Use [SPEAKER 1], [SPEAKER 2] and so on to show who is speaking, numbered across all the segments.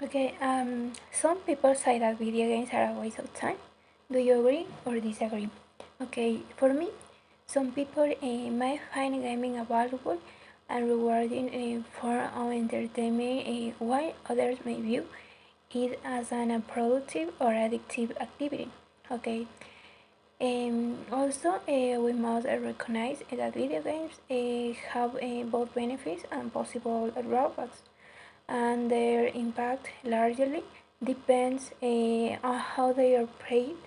[SPEAKER 1] Okay, some people say that video games are a waste of time. Do you agree or disagree? Okay, for me, some people might find gaming a valuable and rewarding form of entertainment, while others may view it as an unproductive or addictive activity. Okay, also, we must recognize that video games have both benefits and possible drawbacks, and their impact largely depends on how they are played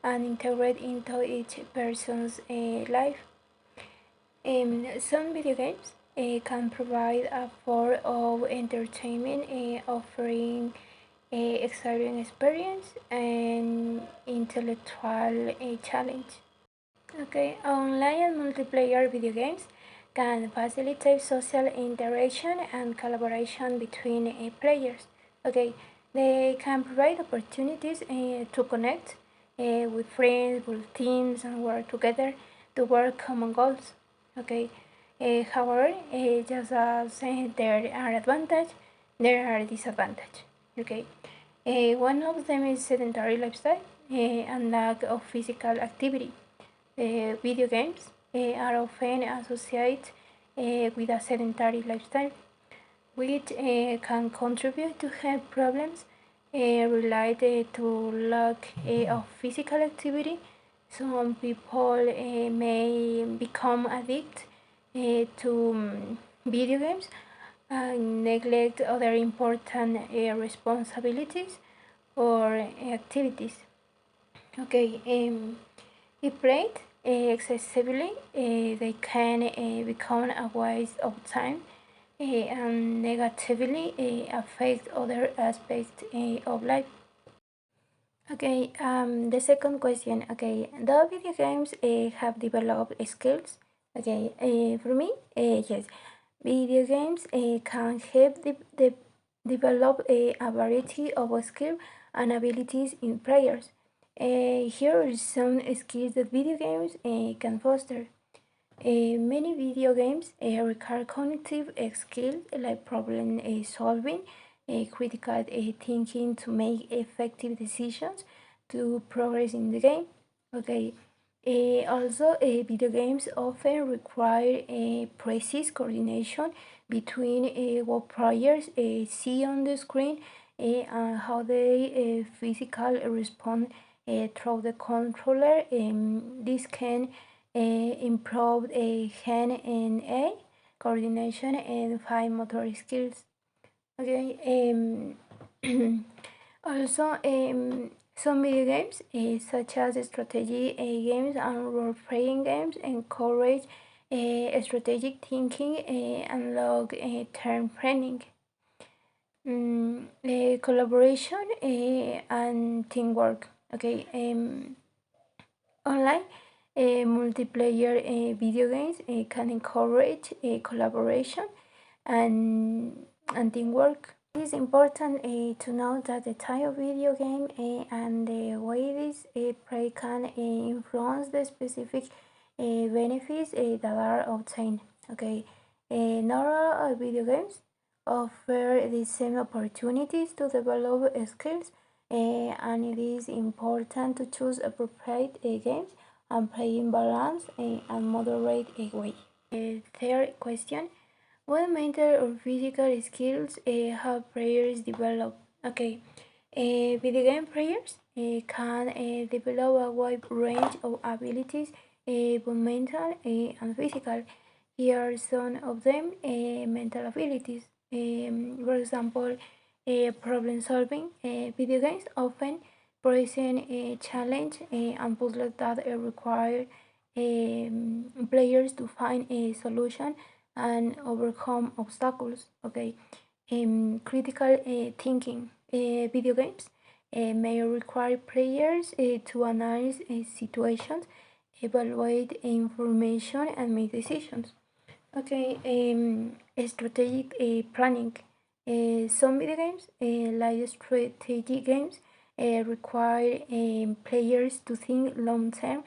[SPEAKER 1] and integrated into each person's life. Some video games can provide a form of entertainment, offering exciting experience and intellectual challenge. Okay, online and multiplayer video games can facilitate social interaction and collaboration between players. Okay, they can provide opportunities to connect with friends, build teams, and work together toward common goals. Okay, however, just as there are advantages, there are disadvantages. Okay, one of them is sedentary lifestyle and lack of physical activity. Video games are often associated with a sedentary lifestyle, which can contribute to health problems related to lack of physical activity. Some people may become addicted to video games and neglect other important responsibilities or activities. Okay, if played excessively, they can become a waste of time and negatively affect other aspects of life. Okay, the second question. Okay, do video games have developed skills? Okay, for me, yes. Video games can help develop a variety of skills and abilities in players. Here are some skills that video games can foster. Many video games require cognitive skills like problem solving, critical thinking to make effective decisions to progress in the game. Okay. Also, video games often require precise coordination between what players see on the screen and how they physically respond through the controller. This can improve hand and eye coordination and fine motor skills. Okay. Also, some video games, such as strategy games and role-playing games, encourage strategic thinking and long-term planning. Collaboration and teamwork. Okay. Online multiplayer video games can encourage collaboration and teamwork. It is important to note that the type of video game and the way this play can influence the specific benefits that are obtained. Okay, not all video games offer the same opportunities to develop skills, and it is important to choose appropriate games and play in balance and moderate way. Third question: what mental or physical skills have players developed? Okay, video game players can develop a wide range of abilities, both mental and physical. Here are some of them: mental abilities. For example, problem solving. Video games often present a challenge and puzzles that require players to find a solution and overcome obstacles. Okay, critical thinking. Video games may require players to analyze situations, evaluate information, and make decisions. Okay, strategic planning. Some video games, like strategy games, require players to think long term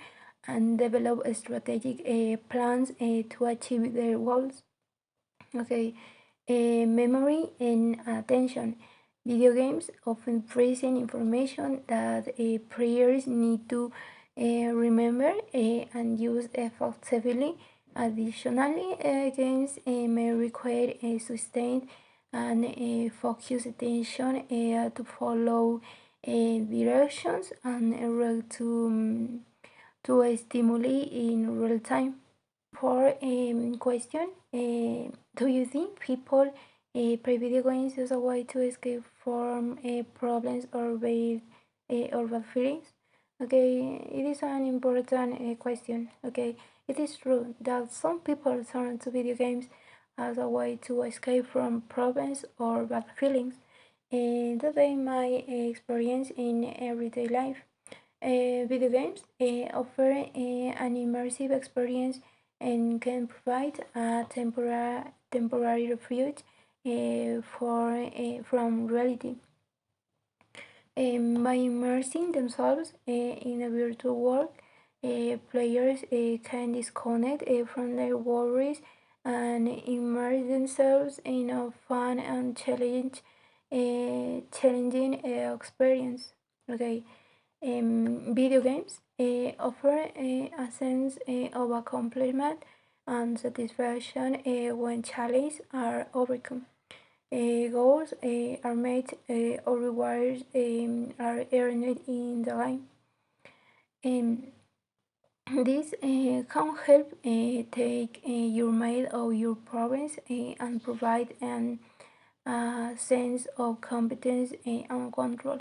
[SPEAKER 1] and develop strategic plans to achieve their goals. Okay, memory and attention. Video games often present information that players need to remember and use effectively. Additionally, games may require a sustained and focused attention to follow directions and react to a stimuli in real time. For question, do you think people play video games as a way to escape from problems or bad feelings? Okay, it is an important question. Okay, it is true that some people turn to video games as a way to escape from problems or bad feelings that they might experience in everyday life. Video games offer an immersive experience and can provide a temporary refuge from reality. By immersing themselves in a virtual world, players can disconnect from their worries and immerse themselves in a fun and challenging experience. Okay, video games offer a sense of accomplishment and satisfaction when challenges are overcome. Goals are made or rewards are earned in the game. Um, this can help take your mind of your problems and provide an sense of competence and control.